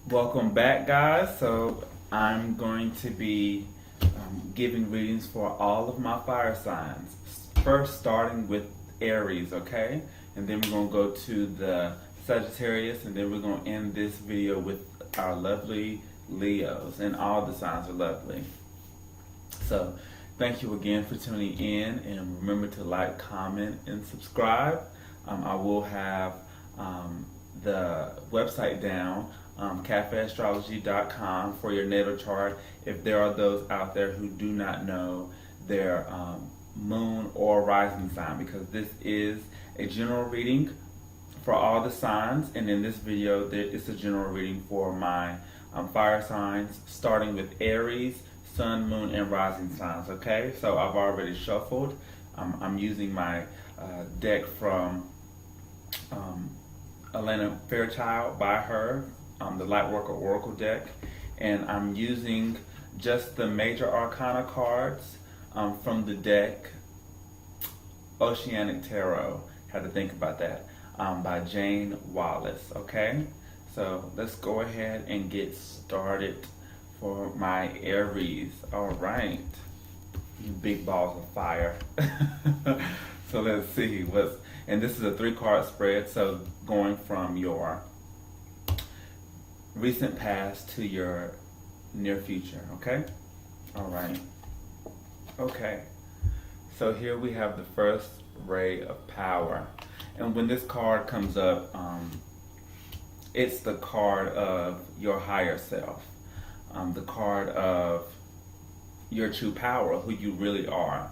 Welcome back, guys. So I'm going to be giving readings for all of my fire signs. First, starting with Aries, okay? And then we're going to go to the Sagittarius, and then we're going to end this video with our lovely Leos. And all the signs are lovely. So thank you again for tuning in, and remember to like, comment, and subscribe. I will have the website down, cafeastrology.com, for your natal chart. If there are those out there who do not know their moon or rising sign, because this is a general reading for all the signs, and in this video it's a general reading for my fire signs, starting with Aries, sun, moon, and rising signs. Okay, so I've already shuffled. I'm using my deck from Alana Fairchild by her, the Lightworker Oracle deck, and I'm using just the major arcana cards from the deck Oceanic Tarot. Had to think about that, by Jayne Wallace. Okay, so let's go ahead and get started for my Aries. All right, you big balls of fire. So let's see and this is a 3-card spread, so going from your recent past to your near future, okay? All right. Okay, so here we have the first ray of power. And when this card comes up, it's the card of your higher self, the card of your true power, who you really are.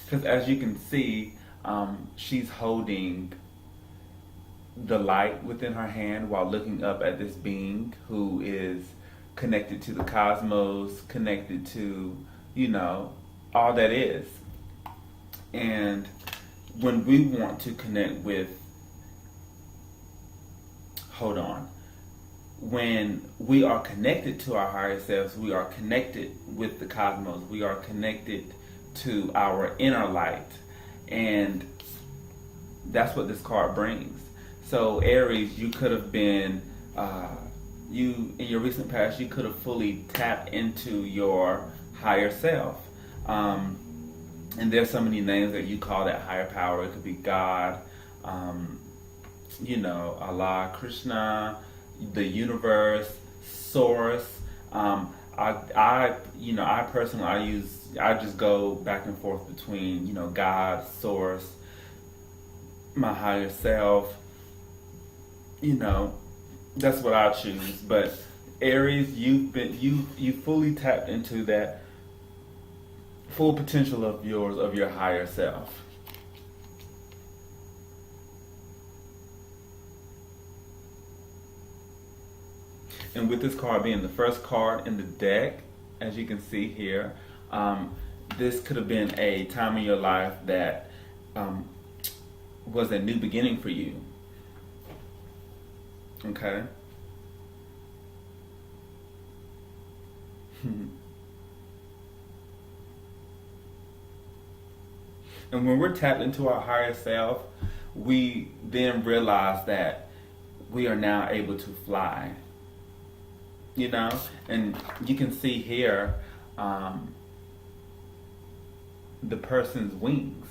Because as you can see, she's holding the light within her hand while looking up at this being who is connected to the cosmos, connected to, all that is. And when we want to connect with, when we are connected to our higher selves, we are connected with the cosmos, we are connected to our inner light, and that's what this card brings. So Aries, you could have been, in your recent past, you could have fully tapped into your higher self. And there's so many names that you call that higher power. It could be God, Allah, Krishna, the universe, source. I personally, I just go back and forth between, God, source, my higher self. That's what I choose. But Aries, you fully tapped into that full potential of yours, of your higher self. And with this card being the first card in the deck, as you can see here, this could have been a time in your life that was a new beginning for you. Okay? And when we're tapped into our higher self, we then realize that we are now able to fly. And you can see here the person's wings.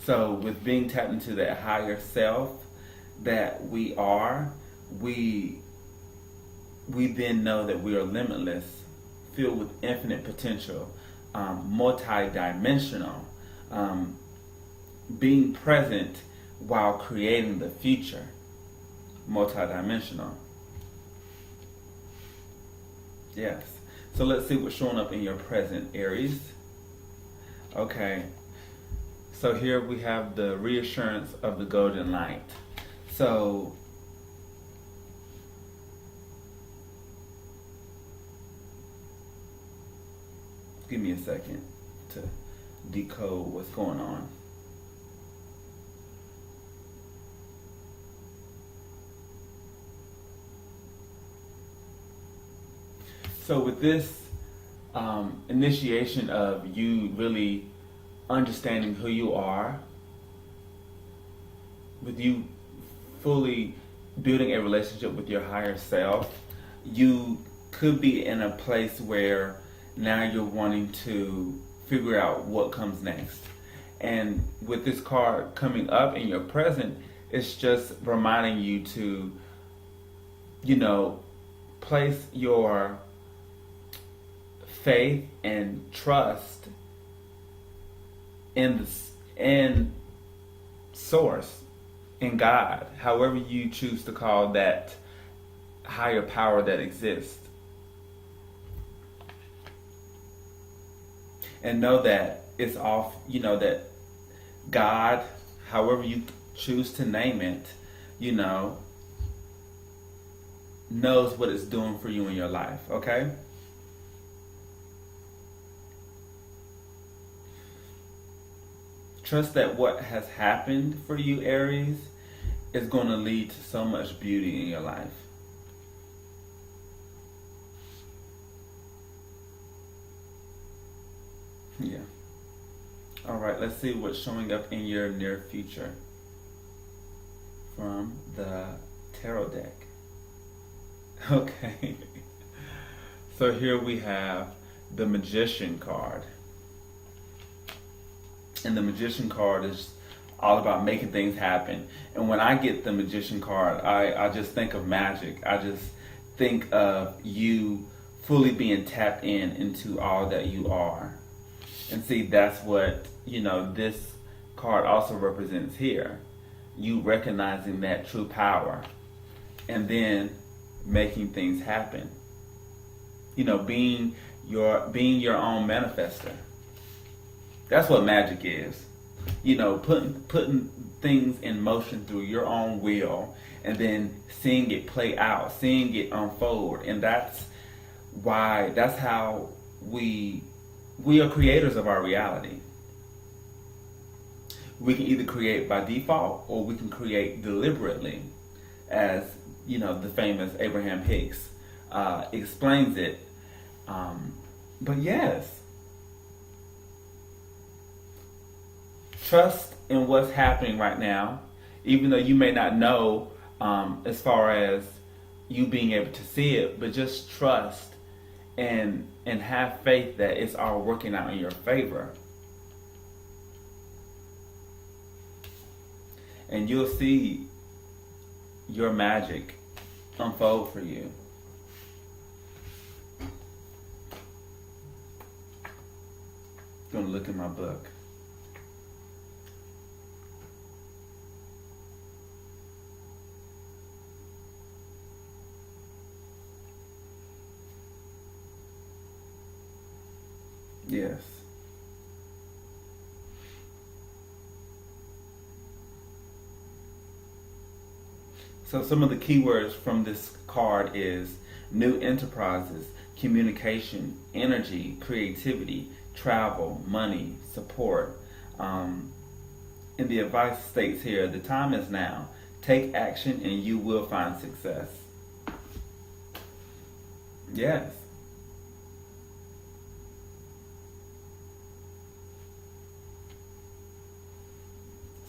So with being tapped into that higher self that we are, we then know that we are limitless, filled with infinite potential, multi-dimensional, being present while creating the future, multi-dimensional. Yes. So let's see what's showing up in your present, Aries. Okay. So here we have the reassurance of the golden light. So give me a second to decode what's going on. So with this initiation of you really understanding who you are, with you fully building a relationship with your higher self, you could be in a place where now you're wanting to figure out what comes next. And with this card coming up in your present, it's just reminding you to, place your faith and trust in source, in God, however you choose to call that higher power that exists. And know that it's off, that God, however you choose to name it, knows what it's doing for you in your life, okay? Trust that what has happened for you, Aries, is going to lead to so much beauty in your life. Yeah. All right, let's see what's showing up in your near future from the tarot deck. Okay. So here we have the Magician card. And the Magician card is all about making things happen. And when I get the Magician card, I just think of magic. I just think of you fully being tapped into all that you are. And see, that's what, this card also represents here. You recognizing that true power and then making things happen. Being your own manifester. That's what magic is. Putting things in motion through your own will and then seeing it play out, seeing it unfold. And that's how we are creators of our reality. We can either create by default or we can create deliberately, as the famous Abraham Hicks explains it. But yes, trust in what's happening right now, even though you may not know as far as you being able to see it, but just trust and have faith that it's all working out in your favor. And you'll see your magic unfold for you. I'm gonna look in my book. Yes. So some of the keywords from this card is new enterprises, communication, energy, creativity, travel, money, support. And the advice states here, the time is now. Take action and you will find success. Yes.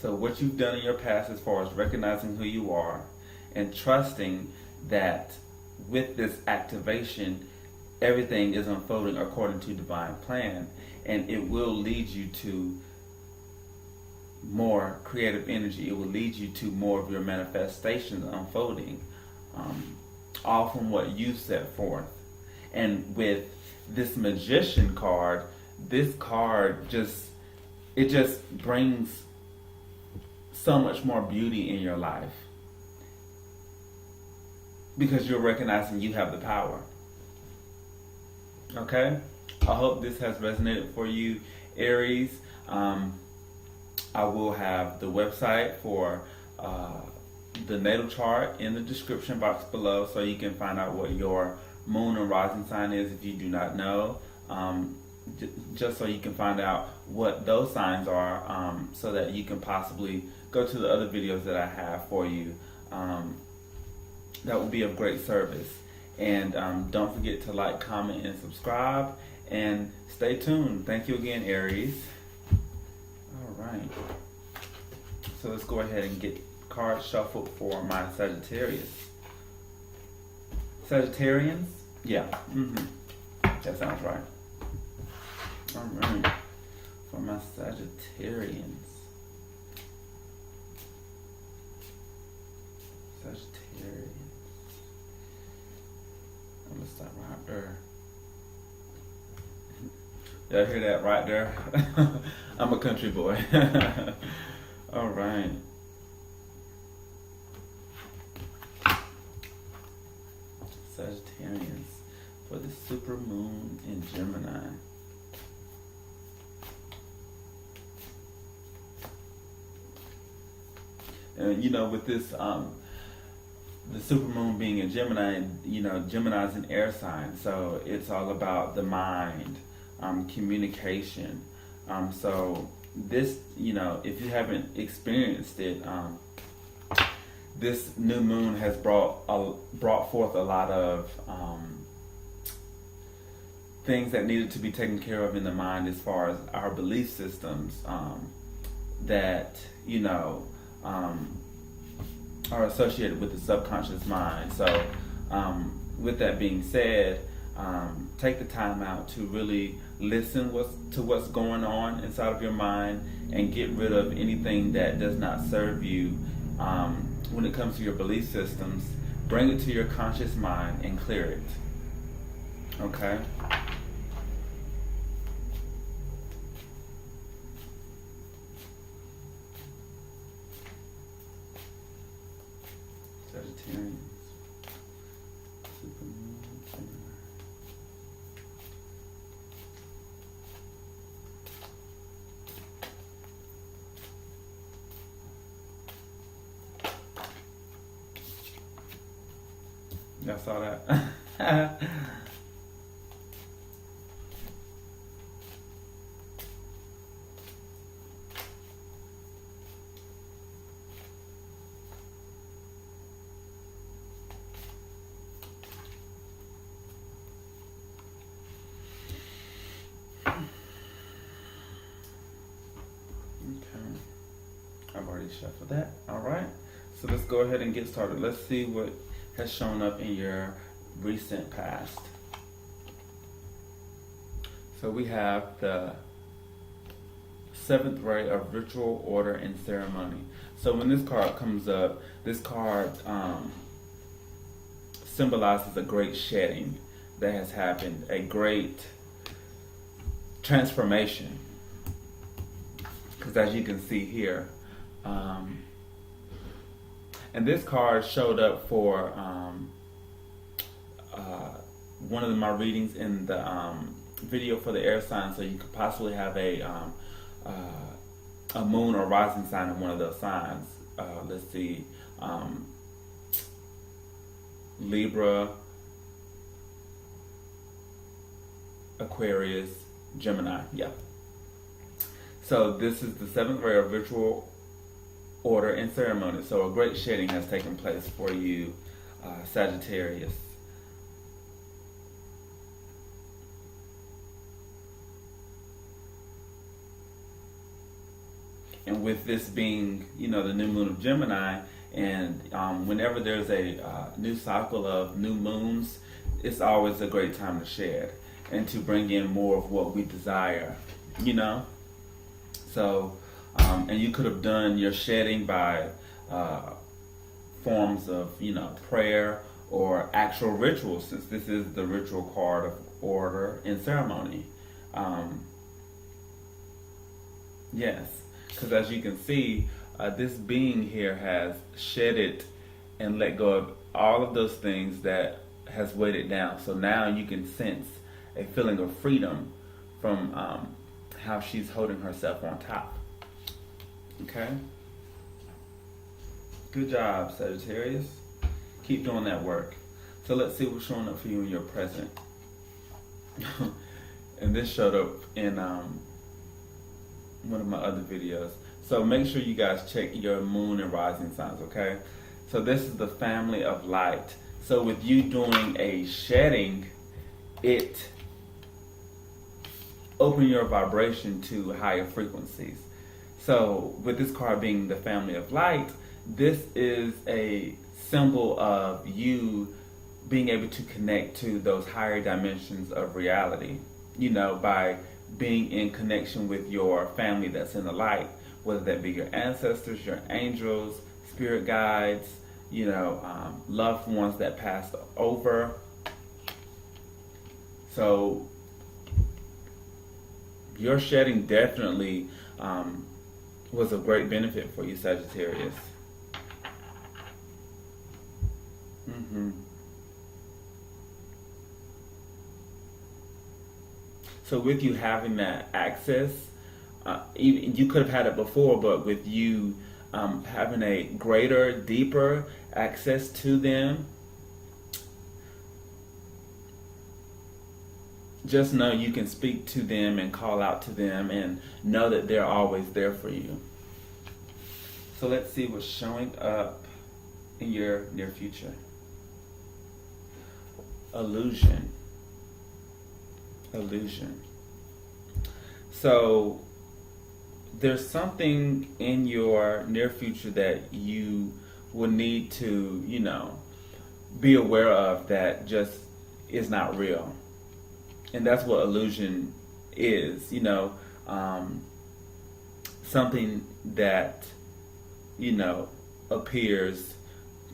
So what you've done in your past as far as recognizing who you are and trusting that with this activation, everything is unfolding according to divine plan, and it will lead you to more creative energy. It will lead you to more of your manifestations unfolding, all from what you set forth. And with this Magician card, this card just brings so much more beauty in your life because you're recognizing you have the power. Okay? I hope this has resonated for you, Aries. I will have the website for the natal chart in the description box below, so you can find out what your moon and rising sign is if you do not know. Just so you can find out what those signs are, so that you can possibly go to the other videos that I have for you. That will be of great service. And don't forget to like, comment, and subscribe. And stay tuned. Thank you again, Aries. All right. So let's go ahead and get card shuffled for my Sagittarius. Sagittarians? Yeah. That sounds right. Alright. For my Sagittarians. I'm gonna stop right there. Y'all hear that right there? I'm a country boy. Alright. Sagittarians for the super moon in Gemini. And you know, with this the supermoon being in Gemini, you know, Gemini is an air sign, so it's all about the mind, communication. So this, you know, if you haven't experienced it, this new moon has brought forth a lot of things that needed to be taken care of in the mind, as far as our belief systems that, you know, are associated with the subconscious mind. So with that being said, take the time out to really listen to what's going on inside of your mind and get rid of anything that does not serve you when it comes to your belief systems. Bring it to your conscious mind and clear it. Okay? Sagittarians. Supermoon, Gemini. Y'all saw that? I've already shuffled that. All right. So let's go ahead and get started. Let's see what has shown up in your recent past. So we have the 7th ray of ritual, order, and ceremony. So when this card comes up, this card symbolizes a great shedding that has happened, a great transformation. Because as you can see here, and this card showed up for one of my readings in the video for the air sign, so you could possibly have a moon or rising sign in one of those signs. Let's see, Libra, Aquarius, Gemini. Yeah. So this is the 7th ray of ritual, order, and ceremony. So a great shedding has taken place for you, Sagittarius. And with this being, you know, the new moon of Gemini, and whenever there's a new cycle of new moons, it's always a great time to shed and to bring in more of what we desire, you know? So, and you could have done your shedding by forms of, you know, prayer or actual rituals, since this is the ritual card of order and ceremony. Yes, because as you can see, this being here has shedded and let go of all of those things that has weighed it down. So now you can sense a feeling of freedom from how she's holding herself on top. Okay? Good job, Sagittarius. Keep doing that work. So let's see what's showing up for you in your present. And this showed up in one of my other videos. So make sure you guys check your moon and rising signs, okay? So this is the family of light. So with you doing a shedding, it open your vibration to higher frequencies. So with this card being the family of light, this is a symbol of you being able to connect to those higher dimensions of reality, by being in connection with your family that's in the light, whether that be your ancestors, your angels, spirit guides, loved ones that passed over. So your shedding definitely was a great benefit for you, Sagittarius. So with you having that access, even you could have had it before, but with you having a greater, deeper access to them, just know you can speak to them and call out to them and know that they're always there for you. So let's see what's showing up in your near future. Illusion. So there's something in your near future that you will need to, be aware of that just is not real. And that's what illusion is, something that, appears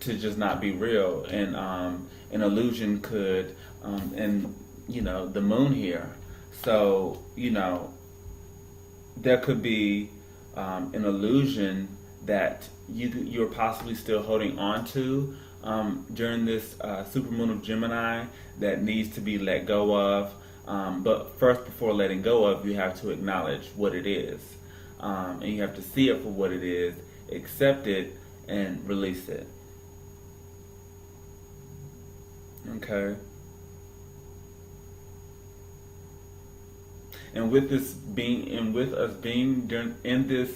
to just not be real. And an illusion could, the moon here. So, there could be an illusion that you're possibly still holding on to during this supermoon of Gemini that needs to be let go of. But first, before letting go of, you have to acknowledge what it is. And you have to see it for what it is, accept it, and release it. Okay? And with us being in this,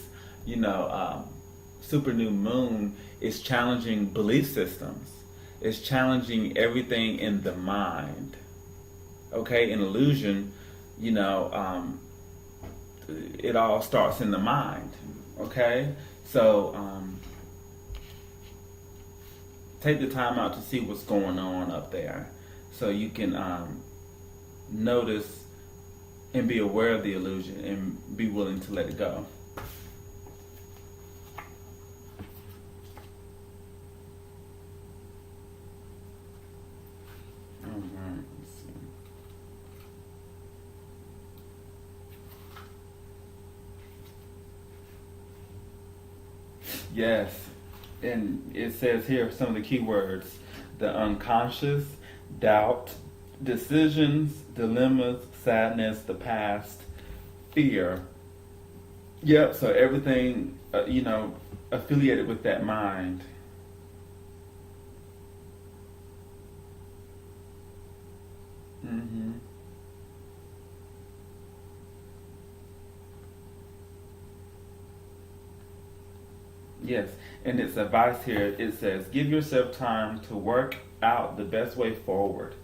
super new moon, is challenging belief systems. It's challenging everything in the mind. Okay, in illusion, it all starts in the mind. Okay, so take the time out to see what's going on up there, so you can notice and be aware of the illusion and be willing to let it go. All right, let's see. Yes, and it says here some of the key words: the unconscious, doubt, decisions, dilemmas, sadness, the past, fear. Yep, so everything, affiliated with that mind. Yes, and its advice here, it says, give yourself time to work out the best way forward.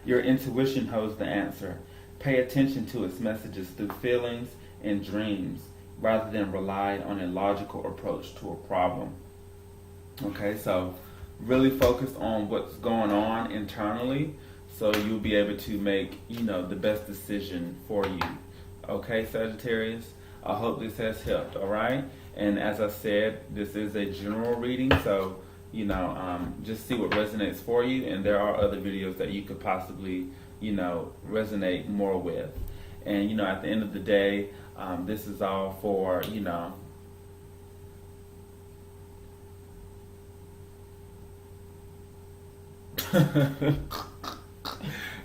Your intuition holds the answer. Pay attention to its messages through feelings and dreams, rather than rely on a logical approach to a problem. Okay, so really focus on what's going on internally, so you'll be able to make, the best decision for you. Okay, Sagittarius? I hope this has helped, all right? And as I said, this is a general reading, so, just see what resonates for you, and there are other videos that you could possibly, resonate more with. And, at the end of the day, this is all for,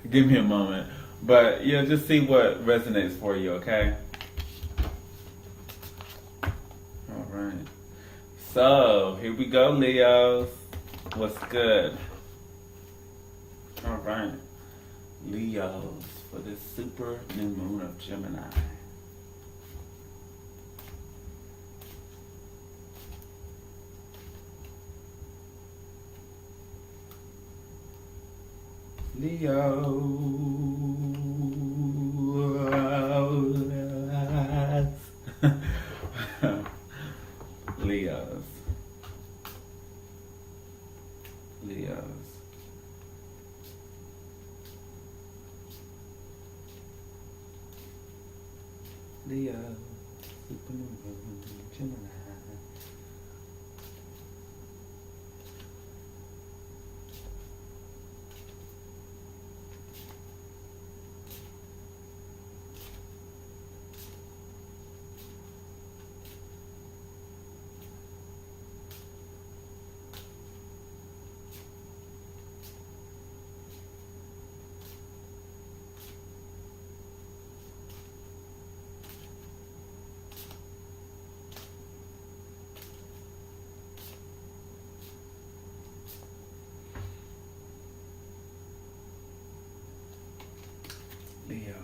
give me a moment. But, just see what resonates for you, okay? All right. So, here we go, Leos. What's good? All right. Leos for this super new moon of Gemini. Leos. Leos. Leo, Supernova, Gemini. Leo.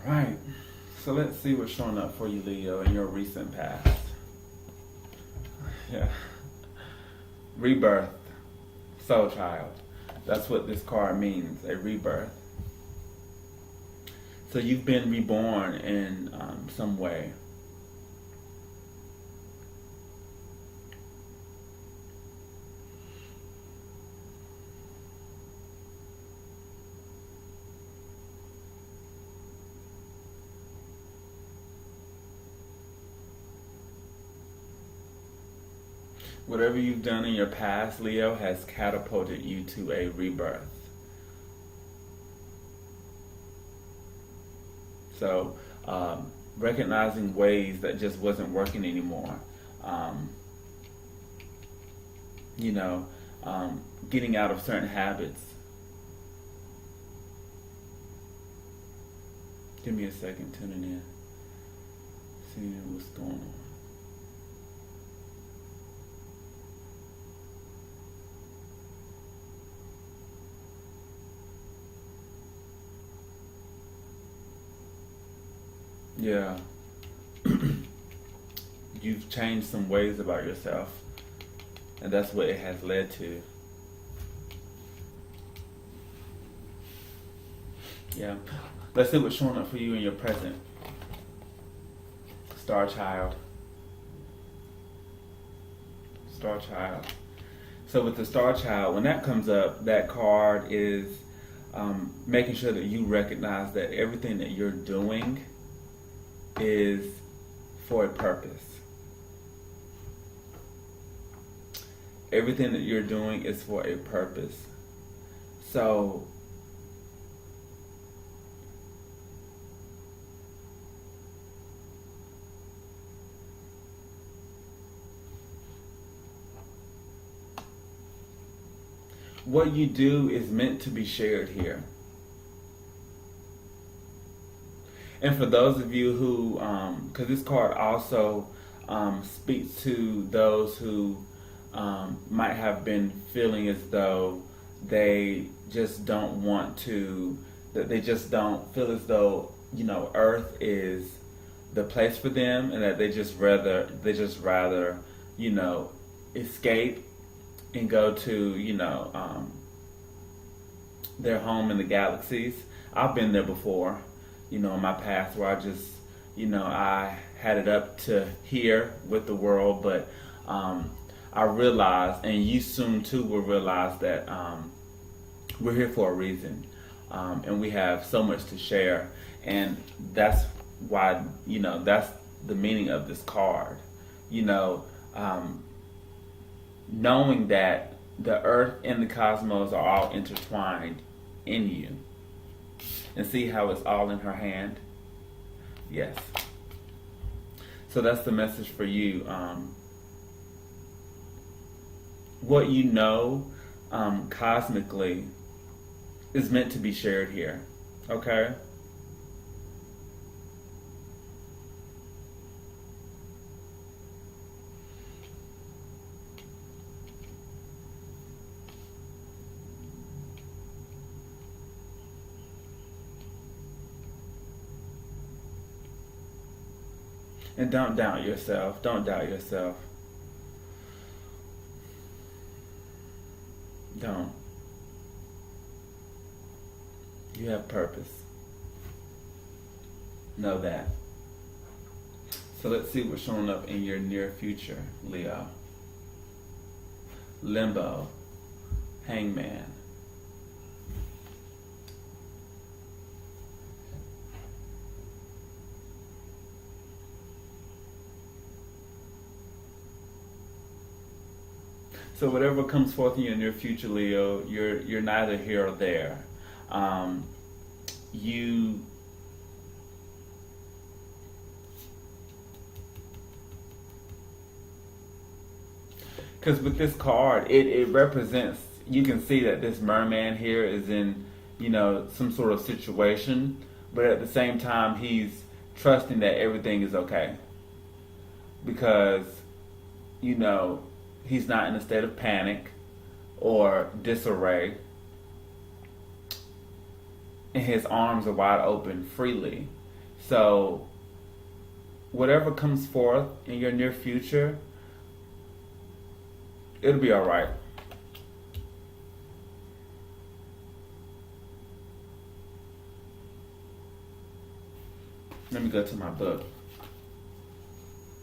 Alright, so let's see what's showing up for you, Leo, in your recent past. Yeah. Rebirth. Soul child. That's what this card means, a rebirth. So you've been reborn in some way. Whatever you've done in your past, Leo, has catapulted you to a rebirth. So, recognizing ways that just wasn't working anymore. Getting out of certain habits. Give me a second, tuning in. Seeing what's going on. Yeah. You've changed some ways about yourself, and that's what it has led to. Yeah. Let's see what's showing up for you in your present. Star Child. Star Child. So with the Star Child, when that comes up, that card is making sure that you recognize that everything that you're doing is for a purpose. Everything that you're doing is for a purpose. So what you do is meant to be shared here. And for those of you who, because this card also speaks to those who might have been feeling as though they just don't want to, that they just don't feel as though, Earth is the place for them, and that they just rather, escape and go to, their home in the galaxies. I've been there before. In my past, where I just, I had it up to here with the world, but I realized, and you soon too will realize, that we're here for a reason, and we have so much to share, and that's why, that's the meaning of this card, knowing that the earth and the cosmos are all intertwined in you. And see how it's all in her hand? Yes. So that's the message for you. What you know cosmically is meant to be shared here. Okay? And don't doubt yourself. Don't doubt yourself. Don't. You have purpose. Know that. So let's see what's showing up in your near future, Leo. Limbo, Hangman. So whatever comes forth in your near future, Leo, you're neither here or there. You Because with this card, it represents, you can see that this merman here is in, some sort of situation, but at the same time, he's trusting that everything is okay. Because, he's not in a state of panic or disarray. And his arms are wide open freely. So, whatever comes forth in your near future, it'll be all right. Let me go to my book.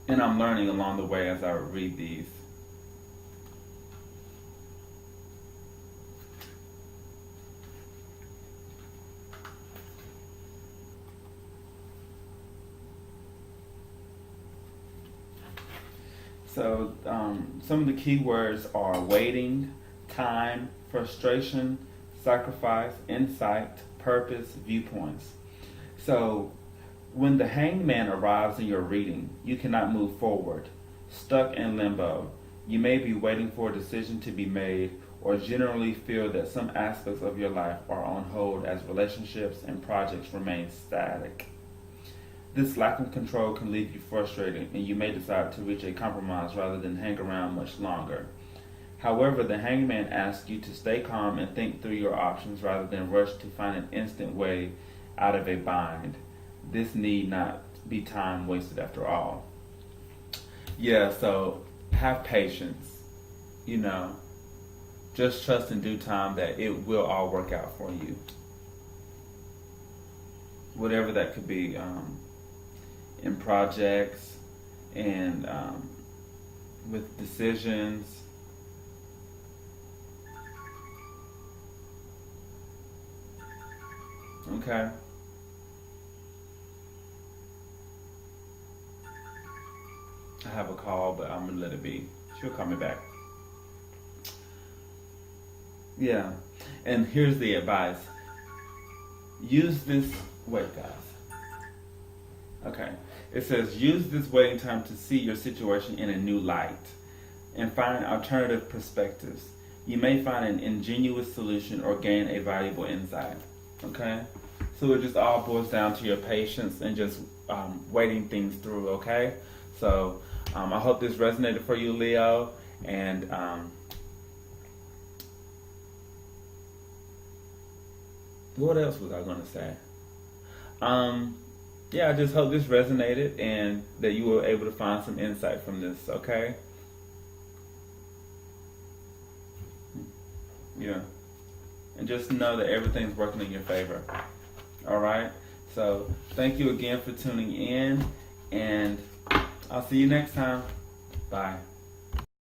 And I'm learning along the way as I read these. So some of the key words are waiting, time, frustration, sacrifice, insight, purpose, viewpoints. So when the hangman arrives in your reading, you cannot move forward, stuck in limbo. You may be waiting for a decision to be made or generally feel that some aspects of your life are on hold as relationships and projects remain static. This lack of control can leave you frustrated, and you may decide to reach a compromise rather than hang around much longer. However, the hangman asks you to stay calm and think through your options rather than rush to find an instant way out of a bind. This need not be time wasted after all. Yeah, so have patience. Just trust in due time that it will all work out for you. Whatever that could be. In projects and with decisions. Okay. I have a call, but I'm gonna let it be. She'll call me back. Yeah. And here's the advice. Use this, wait guys. Okay. It says, use this waiting time to see your situation in a new light and find alternative perspectives. You may find an ingenious solution or gain a valuable insight. Okay? So it just all boils down to your patience and just waiting things through, okay? So I hope this resonated for you, Leo. And what else was I going to say? Yeah, I just hope this resonated and that you were able to find some insight from this, okay? Yeah. And just know that everything's working in your favor. All right? So, thank you again for tuning in, and I'll see you next time. Bye.